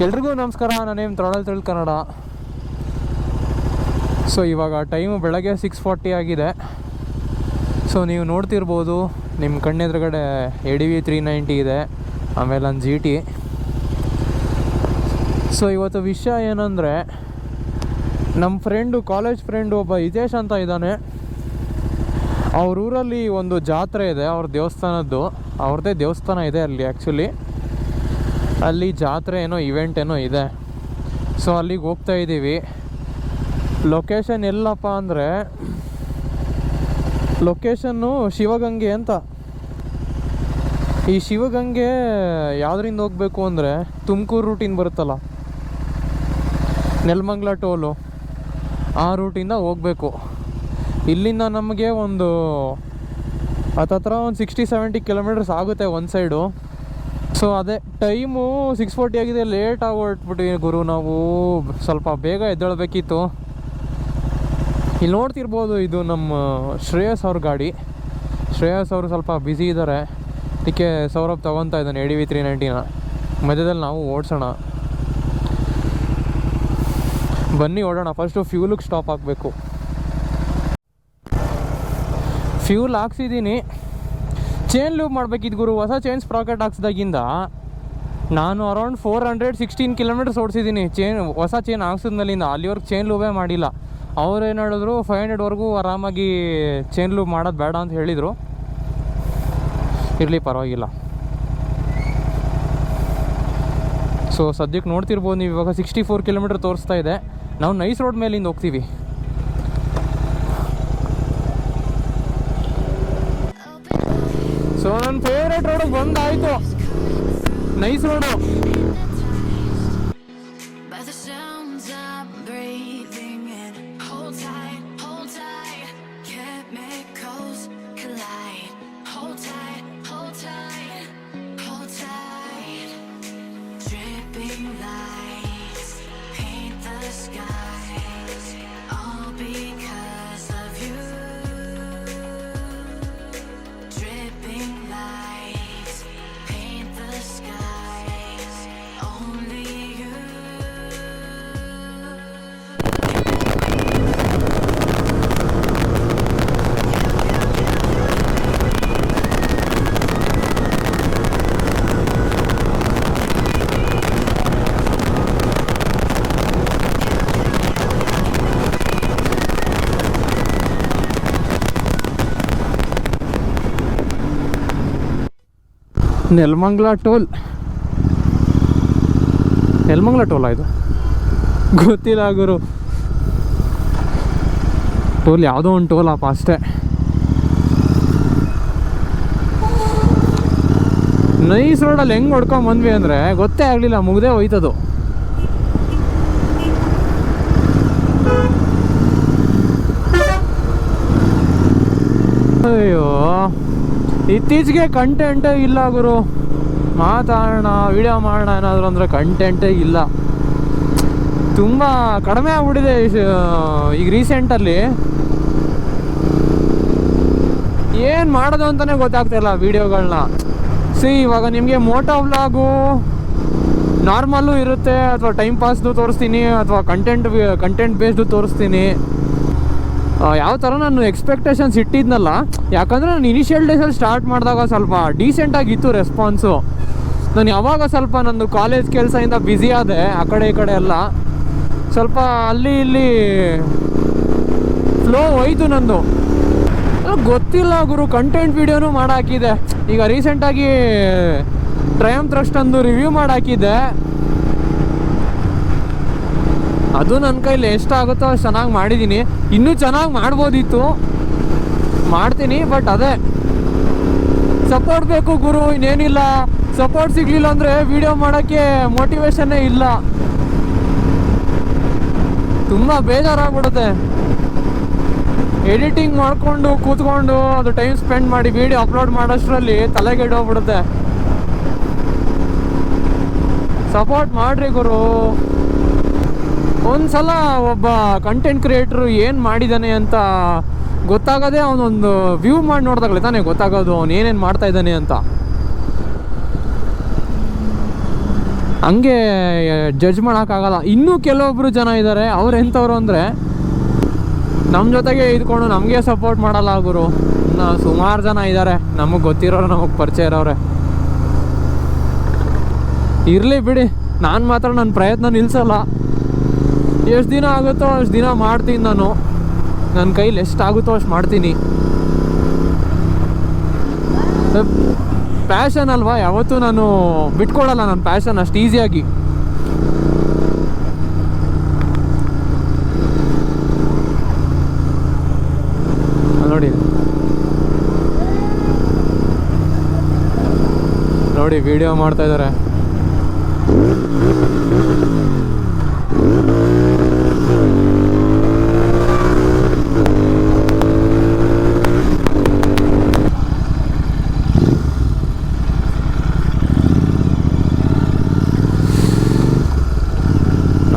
ಎಲ್ರಿಗೂ ನಮಸ್ಕಾರ. ನನ್ನ ನೇಮ್ ತ್ರಾಡಲ್ ಕನ್ನಡ. ಸೊ ಇವಾಗ ಟೈಮು ಬೆಳಗ್ಗೆ 6:40 ಆಗಿದೆ. ಸೊ ನೀವು ನೋಡ್ತಿರ್ಬೋದು ನಿಮ್ಮ ಕಣ್ಣೆದುರುಗಡೆ ADV 390 ಇದೆ, ಆಮೇಲೆ ನನ್ನ GT. ಸೊ ಇವತ್ತು ವಿಷಯ ಏನಂದರೆ, ನಮ್ಮ ಕಾಲೇಜ್ ಫ್ರೆಂಡು ಒಬ್ಬ ಹಿತೇಶ್ ಅಂತ ಇದ್ದಾನೆ. ಅವ್ರ ಊರಲ್ಲಿ ಒಂದು ಜಾತ್ರೆ ಇದೆ, ಅವ್ರ ದೇವಸ್ಥಾನದ್ದು, ಅವ್ರದ್ದೇ ದೇವಸ್ಥಾನ ಇದೆ ಅಲ್ಲಿ. ಆ್ಯಕ್ಚುಲಿ ಅಲ್ಲಿ ಜಾತ್ರೆ ಏನೋ ಇವೆಂಟ್ ಏನೋ ಇದೆ. ಸೊ ಅಲ್ಲಿಗೆ ಹೋಗ್ತಾ ಇದ್ದೀವಿ. ಲೊಕೇಶನ್ ಎಲ್ಲಪ್ಪ ಅಂದರೆ, ಲೊಕೇಶನ್ನು ಶಿವಗಂಗೆ ಅಂತ. ಈ ಶಿವಗಂಗೆ ಯಾವುದರಿಂದ ಹೋಗಬೇಕು ಅಂದರೆ, ತುಮಕೂರು ರೂಟಿಂದ ಬರುತ್ತಲ್ಲ, ನೆಲಮಂಗಲ ಟೋಲು, ಆ ರೂಟಿಂದ ಹೋಗಬೇಕು. ಇಲ್ಲಿಂದ ನಮಗೆ ಒಂದು ಹತ್ತತ್ರ ಒಂದು 60-70 ಕಿಲೋಮೀಟರ್ಸ್ ಆಗುತ್ತೆ ಒಂದು ಸೈಡು. ಸೊ ಅದೇ ಟೈಮು 6:40 ಆಗಿದೆ. ಲೇಟ್ ಆಗಿ ಹೊರಟ್ಬಿಟ್ಟು ಗುರು, ನಾವು ಸ್ವಲ್ಪ ಬೇಗ ಎದ್ದೇಳಬೇಕಿತ್ತು. ಇಲ್ಲಿ ನೋಡ್ತಿರ್ಬೋದು, ಇದು ನಮ್ಮ ಶ್ರೇಯಸ್ ಅವ್ರ ಗಾಡಿ. ಶ್ರೇಯಸ್ ಅವರು ಸ್ವಲ್ಪ ಬ್ಯುಸಿ ಇದ್ದಾರೆ, ಅದಕ್ಕೆ ಸೌರಭ್ ತೊಗೊತಾ ಇದ್ದಾನೆ ADV 390ನ. ಮಧ್ಯದಲ್ಲಿ ನಾವು ಓಡಿಸೋಣ, ಬನ್ನಿ ಓಡೋಣ. ಫಸ್ಟು ಫ್ಯೂಲಿಗೆ ಸ್ಟಾಪ್ ಹಾಕಬೇಕು. ಫ್ಯೂಲ್ ಹಾಕ್ಸಿದ್ದೀನಿ. ಚೈನ್ ಲೂಪ್ ಮಾಡಬೇಕಿದ್ದು ಗುರು. ಹೊಸ ಚೈನ್ ಸ್ಪ್ರಾಕೆಟ್ ಹಾಕ್ಸಿದಾಗಿಂದ ನಾನು ಅರೌಂಡ್ 416 ಕಿಲೋಮೀಟರ್ಸ್ ಓಡಿಸಿದ್ದೀನಿ. ಹೊಸ ಚೈನ್ ಹಾಕ್ಸಿದ್ಮೇಲಿಂದ ಅಲ್ಲಿವರೆಗೆ ಚೈನ್ ಲೂಬೇ ಮಾಡಿಲ್ಲ. ಅವ್ರೇನು ಹೇಳಿದ್ರು, 500ವರೆಗೂ ಆರಾಮಾಗಿ ಚೈನ್ ಲೂಪ್ ಮಾಡೋದು ಬೇಡ ಅಂತ ಹೇಳಿದರು. ಇರಲಿ, ಪರವಾಗಿಲ್ಲ. ಸೊ ಸದ್ಯಕ್ಕೆ ನೋಡ್ತಿರ್ಬೋದು ನೀವು, ಇವಾಗ 64 ಕಿಲೋಮೀಟರ್ ತೋರಿಸ್ತಾ ಇದೆ. ನಾವು ನೈಸ್ ರೋಡ್ ಮೇಲಿಂದ ಹೋಗ್ತೀವಿ. ಸೊ ನನ್ನ ಫೇವ್ರೇಟ್ ರೋಡಿಗೆ ಬಂದಾಯಿತು, ನೈಸ್ ರೋಡು. ನೆಲಮಂಗಲ ಟೋಲ್ ಇದು ಗೊತ್ತಿಲ್ಲ ಗುರು. ಟೋಲ್ ಯಾವುದೋ ಒಂದು ಟೋಲ್ ಅಪ್ಪ ಅಷ್ಟೇ. ನೈಸ್ ರೋಡಲ್ಲಿ ಹೆಂಗೆ ಹೊಡ್ಕೊಂಡು ಬಂದ್ವಿ ಅಂದರೆ ಗೊತ್ತೇ ಆಗಲಿಲ್ಲ, ಮುಗ್ದೇ ಹೋಯ್ತದು. ಅಯ್ಯೋ, ಇತ್ತೀಚೆಗೆ ಕಂಟೆಂಟೇ ಇಲ್ಲ ಗುರು. ಮಾತಾಡೋಣ, ವಿಡಿಯೋ ಮಾಡೋಣ ಏನಾದರೂ ಅಂದರೆ ಕಂಟೆಂಟೇ ಇಲ್ಲ. ತುಂಬ ಕಡಿಮೆ ಆಗ್ಬಿಟ್ಟಿದೆ ಈಗ ರೀಸೆಂಟಲ್ಲಿ. ಏನು ಮಾಡೋದು ಅಂತಲೇ ಗೊತ್ತಾಗ್ತಾಯಿಲ್ಲ ವೀಡಿಯೋಗಳನ್ನ. ಇವಾಗ ನಿಮಗೆ ಮೋಟೋ ವ್ಲಾಗು ನಾರ್ಮಲ್ಲು ಇರುತ್ತೆ, ಅಥವಾ ಟೈಮ್ ಪಾಸ್ದು ತೋರಿಸ್ತೀನಿ, ಅಥವಾ ಕಂಟೆಂಟ್ ಬೇಸ್ಡು ತೋರಿಸ್ತೀನಿ. ಯಾವ ಥರ ನಾನು ಎಕ್ಸ್ಪೆಕ್ಟೇಷನ್ಸ್ ಇಟ್ಟಿದ್ನಲ್ಲ, ಯಾಕಂದರೆ ನಾನು ಇನಿಷಿಯಲ್ ಡೇಸಲ್ಲಿ ಸ್ಟಾರ್ಟ್ ಮಾಡಿದಾಗ ಸ್ವಲ್ಪ ಡೀಸೆಂಟಾಗಿತ್ತು ರೆಸ್ಪಾನ್ಸು. ನಾನು ಯಾವಾಗ ಸ್ವಲ್ಪ ನಂದು ಕಾಲೇಜ್ ಕೆಲಸದಿಂದ ಬ್ಯುಸಿ ಆದೆ, ಆ ಕಡೆ ಈ ಕಡೆ ಎಲ್ಲ ಸ್ವಲ್ಪ ಅಲ್ಲಿ ಇಲ್ಲಿ ಫ್ಲೋ ಹೋಯ್ತು ನಂದು. ಗೊತ್ತಿಲ್ಲ ಗುರು, ಕಂಟೆಂಟ್ ವೀಡಿಯೋನೂ ಮಾಡಾಕಿದೆ. ಈಗ ರೀಸೆಂಟಾಗಿ ಟ್ರಯಮ್ ಥ್ರಸ್ಟ್ ಅಂದು ರಿವ್ಯೂ ಮಾಡಾಕಿದ್ದೆ. ಅದು ನನ್ನ ಕೈಲಿ ಎಷ್ಟಾಗುತ್ತೋ ಅಷ್ಟು ಚೆನ್ನಾಗಿ ಮಾಡಿದ್ದೀನಿ. ಇನ್ನೂ ಚೆನ್ನಾಗಿ ಮಾಡ್ಬೋದಿತ್ತು, ಮಾಡ್ತೀನಿ. ಬಟ್ ಅದೇ ಸಪೋರ್ಟ್ ಬೇಕು ಗುರು, ಇನ್ನೇನಿಲ್ಲ. ಸಪೋರ್ಟ್ ಸಿಗಲಿಲ್ಲ ಅಂದರೆ ವೀಡಿಯೋ ಮಾಡೋಕ್ಕೆ ಮೋಟಿವೇಶನ್ನೇ ಇಲ್ಲ. ತುಂಬ ಬೇಜಾರಾಗ್ಬಿಡುತ್ತೆ. ಎಡಿಟಿಂಗ್ ಮಾಡಿಕೊಂಡು ಕೂತ್ಕೊಂಡು ಅದು ಟೈಮ್ ಸ್ಪೆಂಡ್ ಮಾಡಿ ವೀಡಿಯೋ ಅಪ್ಲೋಡ್ ಮಾಡೋಷ್ಟರಲ್ಲಿ ತಲೆಗೆಡೋಗ್ಬಿಡುತ್ತೆ. ಸಪೋರ್ಟ್ ಮಾಡಿರಿ ಗುರು. ಒಂದು ಸಲ ಒಬ್ಬ ಕಂಟೆಂಟ್ ಕ್ರಿಯೇಟ್ರು ಏನು ಮಾಡಿದ್ದಾನೆ ಅಂತ ಗೊತ್ತಾಗೋದೇ ಅವನೊಂದು ವ್ಯೂ ಮಾಡಿ ನೋಡಿದಾಗಲೇ ತಾನೇ ಗೊತ್ತಾಗೋದು ಅವನು ಏನೇನು ಮಾಡ್ತಾ ಇದ್ದಾನೆ ಅಂತ. ಹಂಗೆ ಜಡ್ಜ್ ಮಾಡೋಕ್ಕಾಗಲ್ಲ. ಇನ್ನೂ ಕೆಲವೊಬ್ಬರು ಜನ ಇದ್ದಾರೆ, ಅವ್ರು ಎಂಥವ್ರು ಅಂದರೆ ನಮ್ಮ ಜೊತೆಗೆ ಇದ್ಕೊಂಡು ನಮಗೆ ಸಪೋರ್ಟ್ ಮಾಡಲ್ಲ ಗುರು. ಸುಮಾರು ಜನ ಇದ್ದಾರೆ, ನಮಗೆ ಗೊತ್ತಿರೋರು, ನಮಗೆ ಪರಿಚಯ ಇರೋರೆ. ಇರಲಿ ಬಿಡಿ, ನಾನು ಮಾತ್ರ ನನ್ನ ಪ್ರಯತ್ನ ನಿಲ್ಲಿಸಲ್ಲ. ಎಷ್ಟು ದಿನ ಆಗುತ್ತೋ ಅಷ್ಟು ದಿನ ಮಾಡ್ತೀನಿ ನಾನು. ನನ್ನ ಕೈಲಿ ಎಷ್ಟಾಗುತ್ತೋ ಅಷ್ಟು ಮಾಡ್ತೀನಿ. ಪ್ಯಾಷನ್ ಅಲ್ವಾ, ಯಾವತ್ತೂ ನಾನು ಬಿಟ್ಕೊಡಲ್ಲ ನನ್ನ ಪ್ಯಾಷನ್ ಅಷ್ಟು ಈಸಿಯಾಗಿ. ನೋಡಿ ನೋಡಿ ವಿಡಿಯೋ ಮಾಡ್ತಾ ಇದ್ದಾರೆ.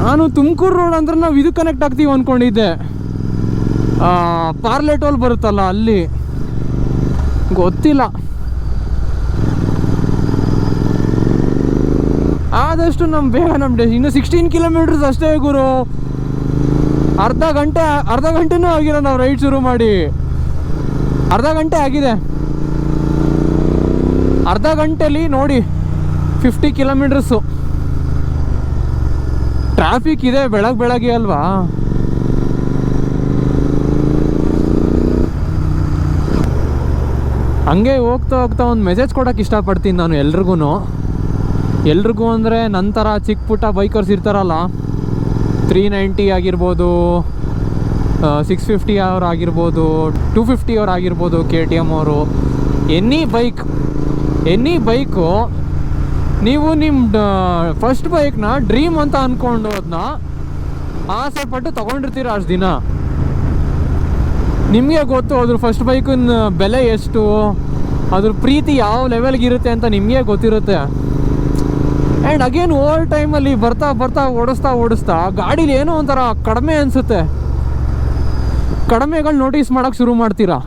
ನಾನು ತುಮಕೂರು ರೋಡ್ ಅಂದ್ರೆ ನಾವು ಇದು ಕನೆಕ್ಟ್ ಆಗ್ತೀವಿ ಅಂದ್ಕೊಂಡಿದ್ದೆ, ಪಾರ್ಲೆ ಟೋಲ್ ಬರುತ್ತಲ್ಲ ಅಲ್ಲಿ. ಗೊತ್ತಿಲ್ಲ. ಆದಷ್ಟು ಬೇಗ ಇನ್ನು 16 ಕಿಲೋಮೀಟರ್ಸ್ ಅಷ್ಟೇ ಗುರು. ಅರ್ಧ ಗಂಟೆನೂ ಆಗಿಲ್ಲ ನಾವು ರೈಡ್ ಶುರು ಮಾಡಿ. ಅರ್ಧ ಗಂಟೆ ಆಗಿದೆ. ಅರ್ಧ ಗಂಟೆಲಿ ನೋಡಿ 50 ಕಿಲೋಮೀಟರ್ಸು. ಟ್ರಾಫಿಕ್ ಇದೆ ಬೆಳಗ್ಗೆ ಅಲ್ವಾ. ಹಂಗೆ ಹೋಗ್ತಾ ಒಂದು ಮೆಸೇಜ್ ಕೊಡೋಕೆ ಇಷ್ಟಪಡ್ತೀನಿ ನಾನು ಎಲ್ರಿಗೂ ಅಂದರೆ ನಂತರ ಚಿಕ್ಕ ಪುಟ್ಟ ಬೈಕರ್ಸ್ ಇರ್ತಾರಲ್ಲ, 390 ಆಗಿರ್ಬೋದು, 650 ಅವ್ರು ಆಗಿರ್ಬೋದು, 250 ಅವ್ರು ಆಗಿರ್ಬೋದು, KTM ಅವರು. ಎನಿ ಬೈಕು ನೀವು ನಿಮ್ಮ ಫಸ್ಟ್ ಬೈಕ್ನ ಡ್ರೀಮ್ ಅಂತ ಅಂದ್ಕೊಂಡು ಅದನ್ನ ಆಸೆ ಪಟ್ಟು ತೊಗೊಂಡಿರ್ತೀರ ಅಷ್ಟು ದಿನ. ನಿಮಗೆ ಗೊತ್ತು ಅದ್ರ ಫಸ್ಟ್ ಬೈಕಿನ ಬೆಲೆ ಎಷ್ಟು, ಅದ್ರ ಪ್ರೀತಿ ಯಾವ ಲೆವೆಲ್ಗೆ ಇರುತ್ತೆ ಅಂತ ನಿಮಗೆ ಗೊತ್ತಿರುತ್ತೆ. ಆ್ಯಂಡ್ ಅಗೇನ್ ಓವರ್ ಟೈಮಲ್ಲಿ ಬರ್ತಾ ಓಡಿಸ್ತಾ ಗಾಡೀಲಿ ಏನೋ ಒಂಥರ ಕಡಿಮೆ ಅನಿಸುತ್ತೆ. ಕಡಿಮೆಗಳು ನೋಟಿಸ್ ಮಾಡೋಕ್ಕೆ ಶುರು ಮಾಡ್ತೀರಾ.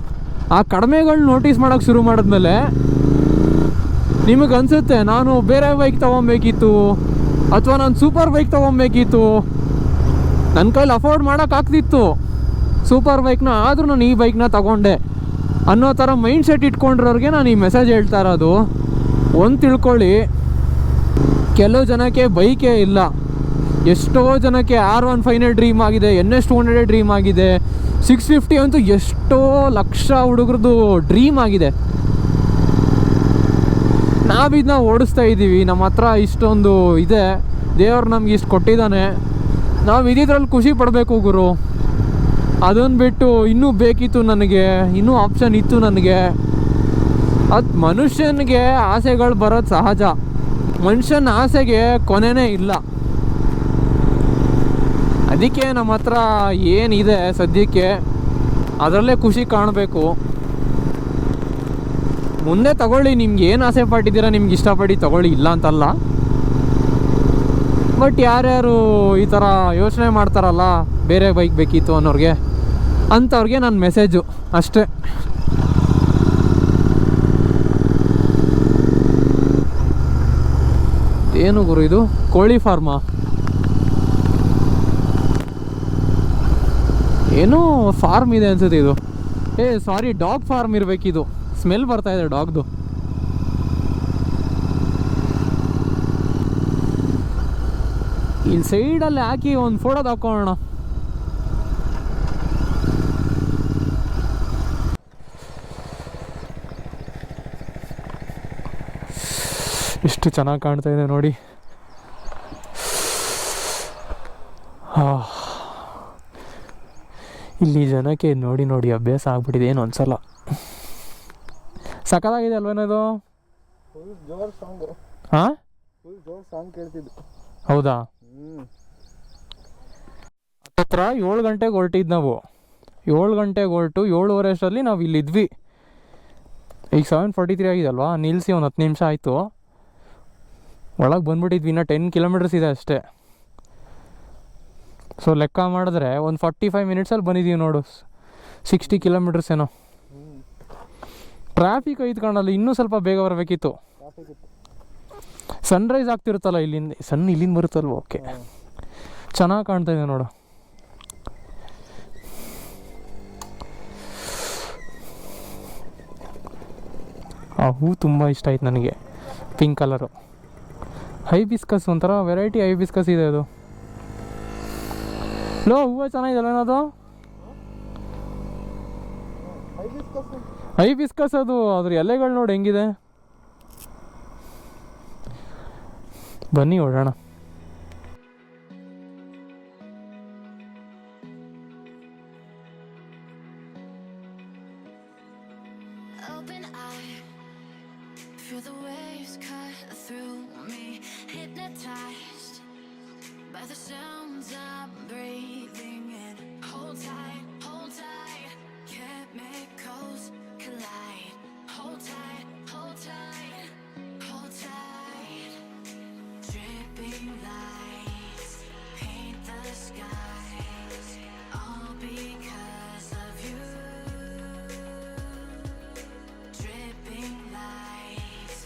ಆ ಕಡಿಮೆಗಳು ನೋಟಿಸ್ ಮಾಡೋಕ್ಕೆ ಶುರು ಮಾಡಿದ್ಮೇಲೆ ನಿಮಗೆ ಅನಿಸುತ್ತೆ, ನಾನು ಬೇರೆ ಬೈಕ್ ತೊಗೊಬೇಕಿತ್ತು, ಅಥವಾ ನಾನು ಸೂಪರ್ ಬೈಕ್ ತೊಗೊಬೇಕಿತ್ತು, ನನ್ನ ಕೈಲಿ ಅಫೋರ್ಡ್ ಮಾಡೋಕ್ಕಾಗ್ತಿತ್ತು ಸೂಪರ್ ಬೈಕ್ನ, ಆದರೂ ನಾನು ಈ ಬೈಕ್ನ ತಗೊಂಡೆ ಅನ್ನೋ ಥರ ಮೈಂಡ್ ಸೆಟ್ ಇಟ್ಕೊಂಡಿರೋರಿಗೆ ನಾನು ಈ ಮೆಸೇಜ್ ಹೇಳ್ತಾ ಇರೋದು. ಒಂದು ತಿಳ್ಕೊಳ್ಳಿ, ಕೆಲವು ಜನಕ್ಕೆ ಬೈಕೇ ಇಲ್ಲ. ಎಷ್ಟೋ ಜನಕ್ಕೆ R15 ಡ್ರೀಮ್ ಆಗಿದೆ, NS 200 ಡ್ರೀಮ್ ಆಗಿದೆ, 650 ಅಂತೂ ಎಷ್ಟೋ ಲಕ್ಷ ಹುಡುಗರದು ಡ್ರೀಮ್ ಆಗಿದೆ. ನಾವಿದನ್ನ ಓಡಿಸ್ತಾ ಇದ್ದೀವಿ, ನಮ್ಮ ಹತ್ರ ಇಷ್ಟೊಂದು ಇದೆ, ದೇವ್ರು ನಮ್ಗೆ ಇಷ್ಟು ಕೊಟ್ಟಿದ್ದಾನೆ, ನಾವು ಇದ್ರಲ್ಲಿ ಖುಷಿ ಪಡಬೇಕು ಗುರು. ಅದನ್ನು ಬಿಟ್ಟು ಇನ್ನೂ ಬೇಕಿತ್ತು ನನಗೆ, ಇನ್ನೂ ಆಪ್ಷನ್ ಇತ್ತು ನನಗೆ. ಅದು ಮನುಷ್ಯನಿಗೆ ಆಸೆಗಳು ಬರೋದು ಸಹಜ. ಮನುಷ್ಯನ ಆಸೆಗೆ ಕೊನೆಯೇ ಇಲ್ಲ. ಅದಕ್ಕೆ ನಮ್ಮ ಹತ್ರ ಏನಿದೆ ಸದ್ಯಕ್ಕೆ ಅದರಲ್ಲೇ ಖುಷಿ ಕಾಣಬೇಕು. ಮುಂದೆ ತಗೊಳ್ಳಿ, ನಿಮ್ಗೆ ಏನು ಆಸೆ ಪಟ್ಟಿದ್ದೀರಾ ನಿಮ್ಗೆ ಇಷ್ಟಪಟ್ಟು ತಗೊಳ್ಳಿ, ಇಲ್ಲ ಅಂತಲ್ಲ. ಬಟ್ ಯಾರ್ಯಾರು ಈ ಥರ ಯೋಚನೆ ಮಾಡ್ತಾರಲ್ಲ ಬೇರೆ ಬೈಕ್ ಬೇಕಿತ್ತು ಅನ್ನೋರಿಗೆ, ಅಂಥವ್ರಿಗೆ ನನ್ನ ಮೆಸೇಜು ಅಷ್ಟೇ. ಏನು ಗುರು ಇದು, ಕೋಳಿ ಫಾರ್ಮಾ? ಏನೋ ಫಾರ್ಮ್ ಇದೆ ಅನ್ಸುತ್ತೆ ಇದು. ಸಾರಿ, ಡಾಗ್ ಫಾರ್ಮ್ ಇರಬೇಕಿದು. ಸ್ಮೆಲ್ ಬರ್ತಾ ಇದೆ ಡಾಗ್ದು. ಇಲ್ಲಿ ಸೈಡಲ್ಲಿ ಹಾಕಿ ಒಂದು ಫೋಟೋ ತಕ್ಕೊಳ್ಳೋಣ. ಎಷ್ಟು ಚೆನ್ನಾಗಿ ಕಾಣ್ತಾ ಇದೆ ನೋಡಿ. ಇಲ್ಲಿ ಜನಕ್ಕೆ ನೋಡಿ ಅಭ್ಯಾಸ ಆಗ್ಬಿಟ್ಟಿದೆ, ಏನು ಅನ್ಸಲ್ಲ. ಸಖತ್ತಾಗಿದೆ ಅಲ್ವೇನದು? ಹಾಂ, ಹೌದಾ? ಹತ್ರ 7 ಗಂಟೆಗೆ ಹೊರಟಿದ್ದು ನಾವು. 7 ಗಂಟೆಗೆ ಹೊರಟು 7:30 ಅಷ್ಟರಲ್ಲಿ ನಾವು ಇಲ್ಲಿದ್ವಿ. ಈಗ 7:43 ಆಗಿದೆ ಅಲ್ವಾ, ನಿಲ್ಲಿಸಿ ಒಂದು 10 ನಿಮಿಷ ಆಯಿತು. ಒಳಗೆ ಬಂದ್ಬಿಟ್ಟಿದ್ವಿ. ಇನ್ನು 10 ಕಿಲೋಮೀಟರ್ಸ್ ಇದೆ ಅಷ್ಟೇ. ಸೊ ಲೆಕ್ಕ ಮಾಡಿದ್ರೆ ಒಂದು 45 ಮಿನಿಟ್ಸಲ್ಲಿ ಬಂದಿದ್ದೀವಿ ನೋಡು. 60 ಕಿಲೋಮೀಟರ್ಸ್ ಏನೋ. ಟ್ರಾಫಿಕ್ ಐತ್ಕೊಂಡಲ್ಲ, ಇನ್ನೂ ಸ್ವಲ್ಪ ಬೇಗ ಬರಬೇಕಿತ್ತು. ಸನ್ರೈಸ್ ಆಗ್ತಿರುತ್ತಲ್ಲ ಇಲ್ಲಿಂದ ಇಲ್ಲಿಂದ ಬರುತ್ತಲ್ವ. ಓಕೆ, ಚೆನ್ನಾಗಿ ಕಾಣ್ತಾ ಇದೆ ನೋಡು. ಆ ಹೂ ತುಂಬ ಇಷ್ಟ ಆಯ್ತು ನನಗೆ, ಪಿಂಕ್ ಕಲರು. ಹೈಬಿಸ್ಕಸ್ ಒಂಥರ ವೆರೈಟಿ ಹೈಬಿಸ್ಕಸ್ ಇದೆ ಅದು. ಲೋ, ಹೂವು ಚೆನ್ನಾಗಿದೆಲ್ಲ ಏನದು? ಹೈಬಿಸ್ಕಸ್ ಅದು. ಅದ್ರ ಎಲೆಗಳು ನೋಡಿ ಹೆಂಗಿದೆ. ಬನ್ನಿ ಹೊಡೋಣ. Feel the waves cut through me, hypnotized by the sounds I'm breathing in. Hold tight, chemicals collide. Hold tight, hold tight, hold tight. Dripping lights paint the skies, all because of you. Dripping lights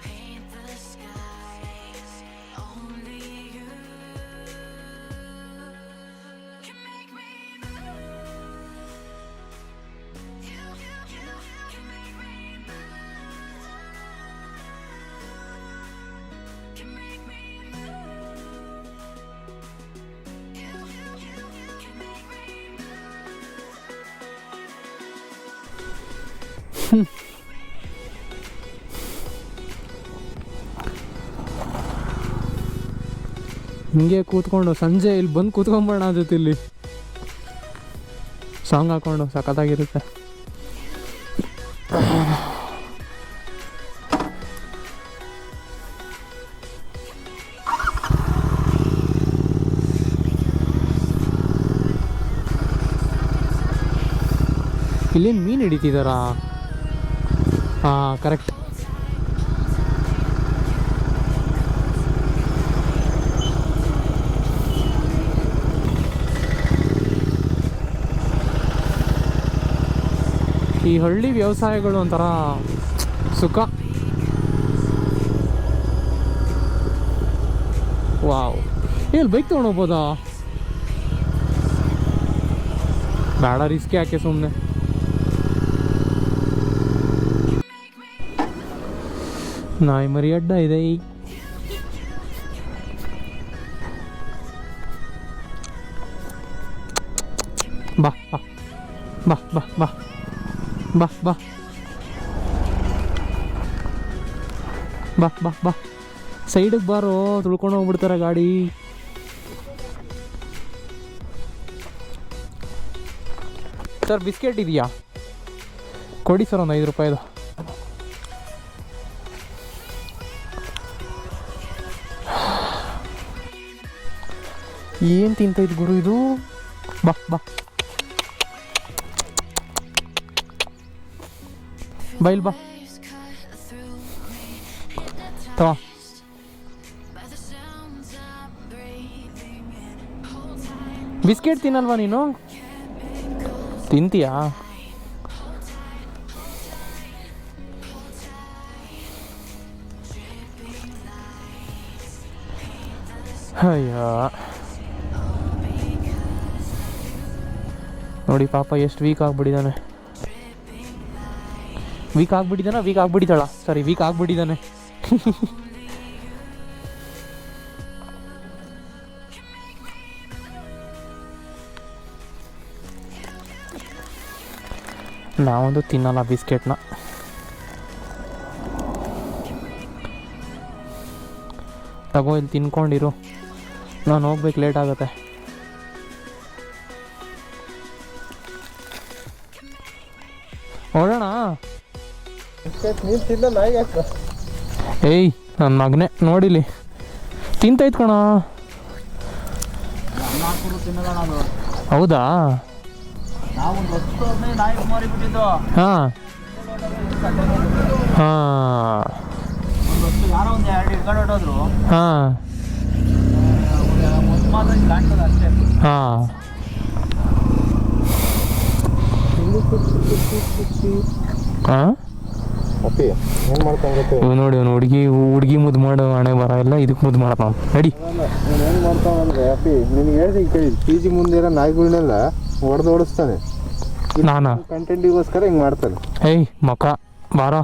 paint the skies, only you can make me move. You can make me move. Can make me move. You can make me move. ಹಿಂಗೆ ಕೂತ್ಕೊಂಡು ಸಂಜೆ ಇಲ್ಲಿ ಬಂದು ಕೂತ್ಕೊಂಬೋಣ ಜೊತೆ, ಇಲ್ಲಿ song ಹಾಕ್ಕೊಂಡು ಸಖತ್ತಾಗಿರುತ್ತೆ. ಇಲ್ಲೇನು ಮೀನು ಹಿಡಿತಿದ್ದಾರಾ? ಹಾಂ, ಕರೆಕ್ಟ್. ಈ ಹಳ್ಳಿ ವ್ಯವಸಾಯಗಳು ಒಂಥರ ಸುಖ. ವಾವ್, ಇಲ್ಲಿ ಬೈಕ್ ತೊಗೊಂಡೋಗ್ಬೋದಾ? ಬೇಡ, ರಿಸ್ಕ್ ಯಾಕೆ ಸುಮ್ಮನೆ. ನಾಯಿ ಮರಿ ಅಡ್ಡ ಇದೆ. ಬಾ ಬಾ ಬಾ ಬಾ ಬಾ ಬಾ ಬಾ ಬಾ ಬಾ ಬಾ ಸೈಡಿಗೆ ಬಾರೋ, ತುಳ್ಕೊಂಡು ಹೋಗ್ಬಿಡ್ತಾರೆ ಗಾಡಿ. ಸರ್, ಬಿಸ್ಕೆಟ್ ಇದೆಯಾ? ಕೊಡಿ ಸರ್, ಒಂದು 5 ರೂಪಾಯಿದು. ಏನು ತಿಂತೈತೆ ಗುರು ಇದು? ಬಾ ಬಾ ಬೈಲ್ ಬಾ ತಗೋ. ಬಿಸ್ಕೆಟ್ ತಿನ್ನಲ್ವಾ ನೀನು? ತಿಂತೀಯಾ? ಅಯ್ಯೋ ನೋಡಿ ಪಾಪ ಎಷ್ಟು ವೀಕ್ ಆಗಿಬಿಟ್ಟಿದ್ದಾನೆ. ವೀಕ್ ಆಗ್ಬಿಟ್ಟಿದ್ದಾಳ, ಸಾರಿ, ವೀಕ್ ಆಗ್ಬಿಟ್ಟಿದ್ದಾನೆ. ನಾವೊಂದು ತಿನ್ನಲ್ಲ ಬಿಸ್ಕೆಟ್ನ. ತಗೋ, ಇಲ್ಲಿ ತಿನ್ಕೊಂಡಿರು, ನಾನು ಹೋಗ್ಬೇಕು, ಲೇಟ್ ಆಗುತ್ತೆ. ಹೊರಡೋಣ. ಏಯ್ ನನ್ನ ಮಗನೇ, ನೋಡಿಲಿ ತಿಂತೈತ್ ಕಣ. ಹೌದಾ? ಹಾಂ ಹಾಂ, ಹಾಂ ಹಾಂ. ಹಾಂ, ಅಪ್ಪಿ ಏನು ಮಾಡ್ತಾನೆ ಗೊತ್ತೇ ಇವ್ ನೋಡಿ ಅವ್ನು ಹುಡುಗಿ ಮುದ್ದು ಮಾಡೋ ಹಣೆ ಬರ ಎಲ್ಲ ಇದಕ್ಕೆ ಮುದ್ದು ಮಾಡತ್ತ ಅವ್ನು ನಡಿ. ಏನು ಮಾಡ್ತಾನಂದ್ರೆ ಅಪ್ಪಿ ನಿನಗೆ ಹೇಳಿದೆ ಕೇಳಿ ಪಿ ಜಿ ಮುಂದೆ ಇರೋ ನಾಯಿಗಳನ್ನೆಲ್ಲ ಓಡಿಸ್ತಾನೆ. ನಾನಾ ಕಂಟೆಂಟಿಗೋಸ್ಕರ ಹಿಂಗೆ ಮಾಡ್ತಾನೆ. ಏಯ್ ಮಕ್ಕ ಬಾರ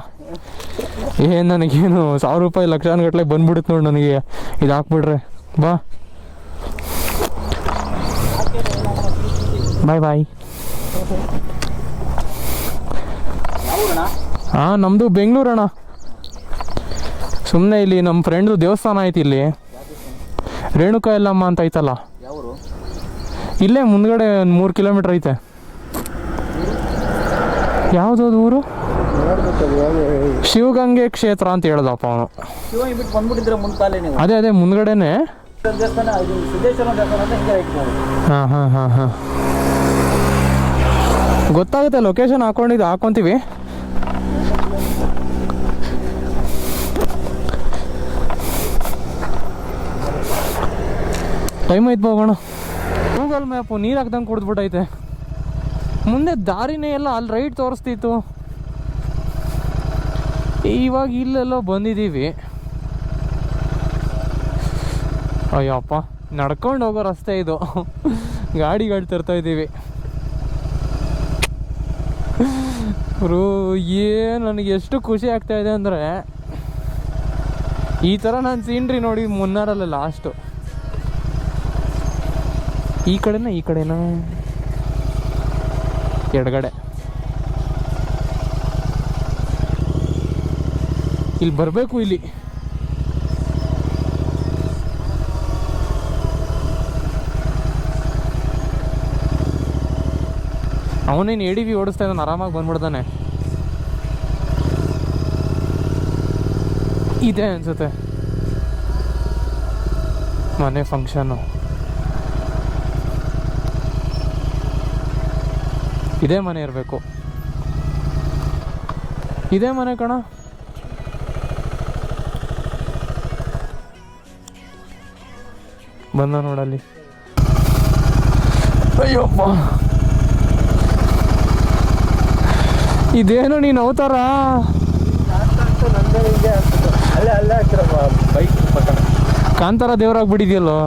ಏನು ನನಗೇನು 1000 ರೂಪಾಯಿ ಲಕ್ಷಾನುಗಟ್ಲೆ ಬಂದ್ಬಿಡುತ್ತೆ ನೋಡಿ ನನಗೆ ಇದು ಹಾಕ್ಬಿಡ್ರೆ. ಬಾ ಬಾಯ್ ಬಾಯ್. ಹಾಂ ನಮ್ಮದು ಬೆಂಗಳೂರು ಅಣ್ಣ. ಸುಮ್ಮನೆ ಇಲ್ಲಿ ನಮ್ಮ ಫ್ರೆಂಡ್ದು ದೇವಸ್ಥಾನ ಐತಿ ಇಲ್ಲಿ, ರೇಣುಕಾ ಎಲ್ಲಮ್ಮ ಅಂತ ಐತಲ್ಲ, ಇಲ್ಲೇ ಮುಂದ್ಗಡೆ ಒಂದು 3 ಕಿಲೋಮೀಟ್ರ್ ಐತೆ. ಯಾವುದದು ಊರು? ಶಿವಗಂಗೆ ಕ್ಷೇತ್ರ ಅಂತ ಹೇಳ್ದಪ್ಪ ಅವನು. ಅದೇ ಮುಂದ್ಗಡೆನೆ. ಹಾಂ ಹಾಂ ಹಾಂ ಹಾಂ ಗೊತ್ತಾಗುತ್ತೆ. ಲೊಕೇಶನ್ ಹಾಕೊಂತೀವಿ. ಟೈಮ್ ಆಯ್ತು ಹೋಗೋಣ. ಗೂಗಲ್ ಮ್ಯಾಪು ನೀರು ಹಾಕ್ದಂಗೆ ಕುಡಿದ್ಬಿಟ್ಟೈತೆ. ಮುಂದೆ ದಾರಿನೇ ಎಲ್ಲ ಅಲ್ಲಿ ರೈಟ್ ತೋರಿಸ್ತಿತ್ತು, ಇವಾಗ ಇಲ್ಲೆಲ್ಲೋ ಬಂದಿದ್ದೀವಿ. ಅಯ್ಯಪ್ಪ ನಡ್ಕೊಂಡು ಹೋಗೋ ರಸ್ತೆ ಇದು, ಗಾಡಿಗಳು ತರ್ತಾ ಇದ್ದೀವಿ. ನನಗೆ ಎಷ್ಟು ಖುಷಿ ಆಗ್ತಾ ಇದೆ ಅಂದರೆ, ಈ ಥರ ನಾನು ಸೀನ್ರಿ ನೋಡಿ ಮುನ್ನಾರಲ್ಲ ಲಾಸ್ಟು. ಈ ಕಡೆನಾ ಎಡಗಡೆ ಇಲ್ಲಿ ಬರಬೇಕು. ಇಲ್ಲಿ ಅವನೇನು ADV ಓಡಿಸ್ತಾ ಇದ್ದಾನೆ, ಆರಾಮಾಗಿ ಬಂದ್ಬಿಡ್ತಾನೆ. ಇದೆ ಅನ್ಸುತ್ತೆ ಮನೆ ಫಂಕ್ಷನ್ನು. ಇದೇ ಮನೆ ಇರಬೇಕು. ಇದೇ ಮನೆ ಕಣ. ಬಂದ ನೋಡಲ್ಲಿ. ಅಯ್ಯಪ್ಪ ಇದೇನು ನೀನು ಅವತಾರ? ಕಾಂತಾರ ದೇವರಾಗ್ಬಿಟ್ಟಿದ್ಯಲ್ಲೋ.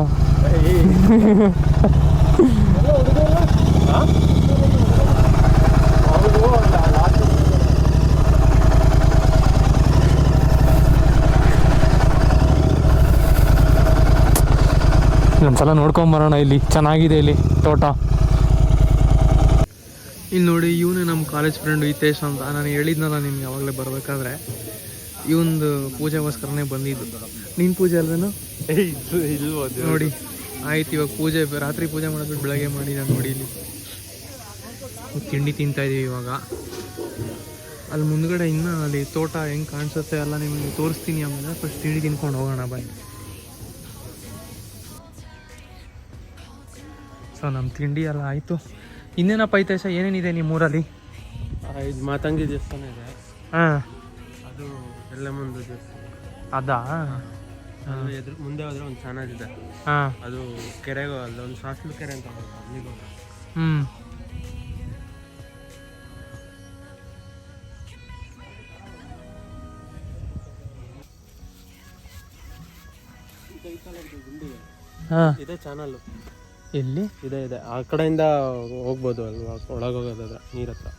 ಒಂದ್ಸಲ ನೋಡ್ಕೊಂಬರೋಣ. ಇಲ್ಲಿ ಚೆನ್ನಾಗಿದೆ, ಇಲ್ಲಿ ತೋಟ. ಇಲ್ಲಿ ನೋಡಿ, ಇವನೇ ನಮ್ಮ ಕಾಲೇಜ್ ಫ್ರೆಂಡು ಹಿತೇಶ್ ಅಂತ. ನಾನು ಹೇಳಿದ್ನಲ್ಲ ನಿಮ್ಗೆ ಯಾವಾಗಲೇ ಬರಬೇಕಾದ್ರೆ, ಇವಂದು ಪೂಜೆಗೋಸ್ಕರನೇ ಬಂದಿದ್ದು. ನೀನು ಪೂಜೆ ಅಲ್ವೇನು? ನೋಡಿ ಆಯ್ತು, ಇವಾಗ ಪೂಜೆ, ರಾತ್ರಿ ಪೂಜೆ ಮಾಡಿದ್ಬಿಟ್ಟು ಬೆಳಗ್ಗೆ ಮಾಡಿ ನಾನು ನೋಡಿ ಇಲ್ಲಿ ತಿಂಡಿ ತಿಂತಾಯಿದ್ದೀವಿ ಇವಾಗ. ಅಲ್ಲಿ ಮುಂದ್ಗಡೆ ಇನ್ನೂ ಅಲ್ಲಿ ತೋಟ ಹೆಂಗೆ ಕಾಣಿಸುತ್ತೆ ಎಲ್ಲ ನಿಮಗೆ ತೋರಿಸ್ತೀನಿ. ಆಮೇಲೆ ಫಸ್ಟ್ ತಿಂಡಿ ತಿನ್ಕೊಂಡು ಹೋಗೋಣ ಬಾಯ್. ಸೊ ನಮ್ಮ ತಿಂಡಿ ಎಲ್ಲ ಆಯಿತು. ಇನ್ನೇನಪ್ಪ ಹಿತೇಶ, ಏನೇನಿದೆ ನಿಮ್ಮೂರಲ್ಲಿ? ಇದು ಮಾತಂಗಿ ದೇವಸ್ಥಾನ ಇದೆ. ಹಾಂ, ಅದು ಎಲ್ಲ ಮುಂದೆ ದೇವಸ್ಥಾನ ಅದಾ? ಎದುರು ಮುಂದೆ ಹೋದ್ರೆ ಒಂದು ಚೆನ್ನಾಗಿದೆ. ಹಾಂ, ಅದು ಕೆರೆಗೂ ಅಲ್ಲ, ಒಂದು ಸಾಸ್ಲು ಕೆರೆ ಅಂತ ಅಲ್ಲಿಗೂ. ಹ್ಞೂ. ಹಾಂ, ಇದೆ ಚಾನಲ್ಲು. ಎಲ್ಲಿ ಇದೆ ಆ ಕಡೆಯಿಂದ ಹೋಗ್ಬೋದು ಅಲ್ವಾ, ಒಳಗೆ ಹೋಗೋದಾದ್ರೆ ನೀರ ಹತ್ರ.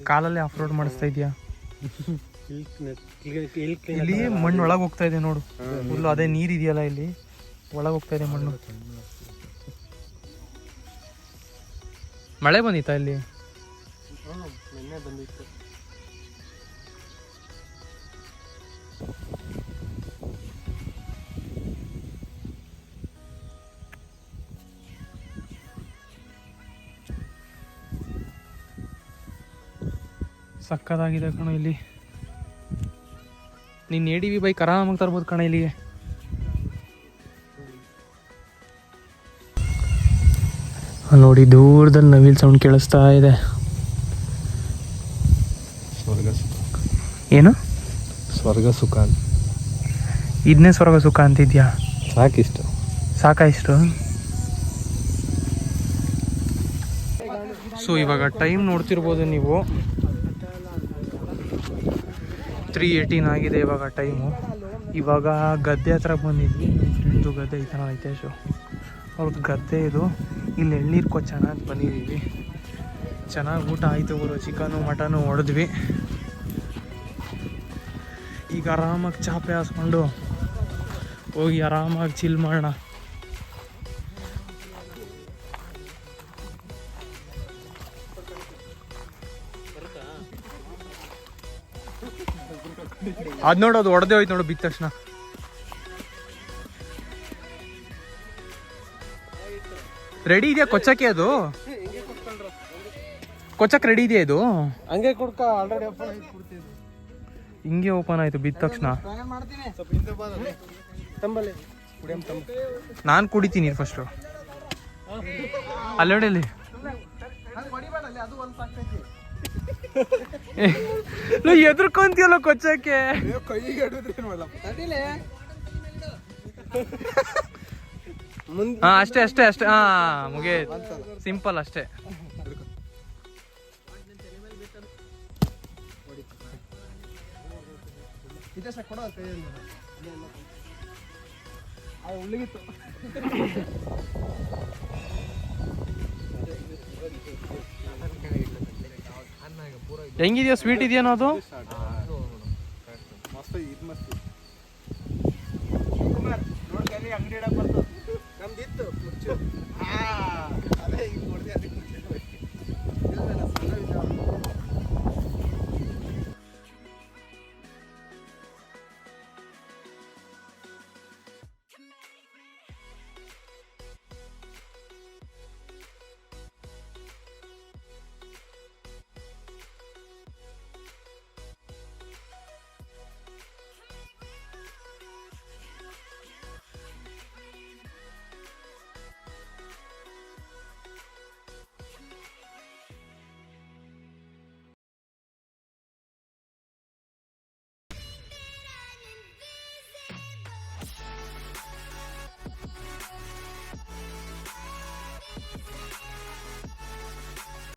ಕಾಲಲ್ಲಿ ಆಫ್ ರೋಡ್ ಮಾಡಿಸ್ತಾ ಇದೆಯಾ? ಇಲ್ಲಿ ಮಣ್ಣು ಒಳಗೆ ಹೋಗ್ತಾ ಇದೆ ನೋಡು, ಫುಲ್ಲು. ಅದೇ ನೀರು ಇದೆಯಲ್ಲ ಇಲ್ಲಿ, ಒಳಗೆ ಹೋಗ್ತಾ ಇದೆ ಮಣ್ಣು. ಮಳೆ ಬಂದಿತ್ತಾ ಇಲ್ಲಿ? ನಿನ್ನೆ ಬಂದಿತ್ತು. ಸಕ್ಕತ್ತಾಗಿದೆ ಕಣ ಇಲ್ಲಿ. ನೀನು ADV ಬೈಕ್ ಆರಾಮಾಗಿ ತರ್ಬೋದು ಕಣ ಇಲ್ಲಿಗೆ. ನೋಡಿ ದೂರದಲ್ಲಿ ನವಿಲ್ ಸೌಂಡ್ ಕೇಳಿಸ್ತಾ ಇದೆ. ಸ್ವರ್ಗ ಸುಖ. ಏನು ಸ್ವರ್ಗ ಸುಖ? ಇದನ್ನೇ ಸ್ವರ್ಗ ಸುಖ ಅಂತಿದ್ಯಾ? ಸಾಕಿಷ್ಟು. ಸಾಕಾ ಇಷ್ಟು? ಸೊ ಇವಾಗ ಟೈಮ್ ನೋಡ್ತಿರ್ಬೋದು ನೀವು, 3:18 ಆಗಿದೆ ಇವಾಗ ಟೈಮು. ಇವಾಗ ಗದ್ದೆ ಹತ್ರ ಬಂದಿದ್ವಿ. ನಮ್ಮ ಫ್ರೆಂಡ್ದು ಗದ್ದೆ ಈ ಥರ ಐತೆ. ಶೋ ಅವ್ರದ್ದು ಗದ್ದೆ ಇದು. ಇಲ್ಲಿ ಎಳ್ನೀರು ಕೊಚ್ಚೋಣ ಅಂತ ಬಂದಿದ್ದೀವಿ. ಚೆನ್ನಾಗಿ ಊಟ ಆಯಿತು ಗುರು. Chicken mutton ಹೊಡೆದ್ವಿ. ಈಗ ಆರಾಮಾಗಿ ಚಾಪೆ ಹಾಸ್ಕೊಂಡು ಹೋಗಿ ಆರಾಮಾಗಿ ಚಿಲ್ ಮಾಡೋಣ. ಅದು ನೋಡು, ಅದು ಹೊಡೆದೇ ಹೋಯ್ತು ನೋಡು ಬಿದ್ದ ತಕ್ಷಣ. ರೆಡಿ ಇದೆಯಾ ಕೊಚ್ಚಕ್ಕೆ? ಅದು ಕೊಚ್ಚಕ್ಕೆ ರೆಡಿ ಇದೆಯಾ ಇದು? ಹಂಗೆ ಕೊಡ್ಕ ಆಲ್ರೆಡಿ ಹಿಂಗೆ ಓಪನ್ ಆಯ್ತು ಬಿದ್ದ ತಕ್ಷಣ. ನಾನು ಕುಡಿತೀನಿ ಫಸ್ಟು. ಅಲ್ಲಿ ನೋಡಿ, ಎದ್ರಕೊಂತೀಯಲ್ಲ ಕೊಚ್ಚಕ್ಕೆ. ಹಾ ಅಷ್ಟೇ ಅಷ್ಟೇ ಅಷ್ಟೇ. ಹಾ ಮುಗಿಯ, ಸಿಂಪಲ್ ಅಷ್ಟೇ. ಹೆಂಗಿದೆಯಾ? ಸ್ವೀಟ್ ಇದೆಯೇನೋ ಅದು? ನಮ್ದಿತ್ತು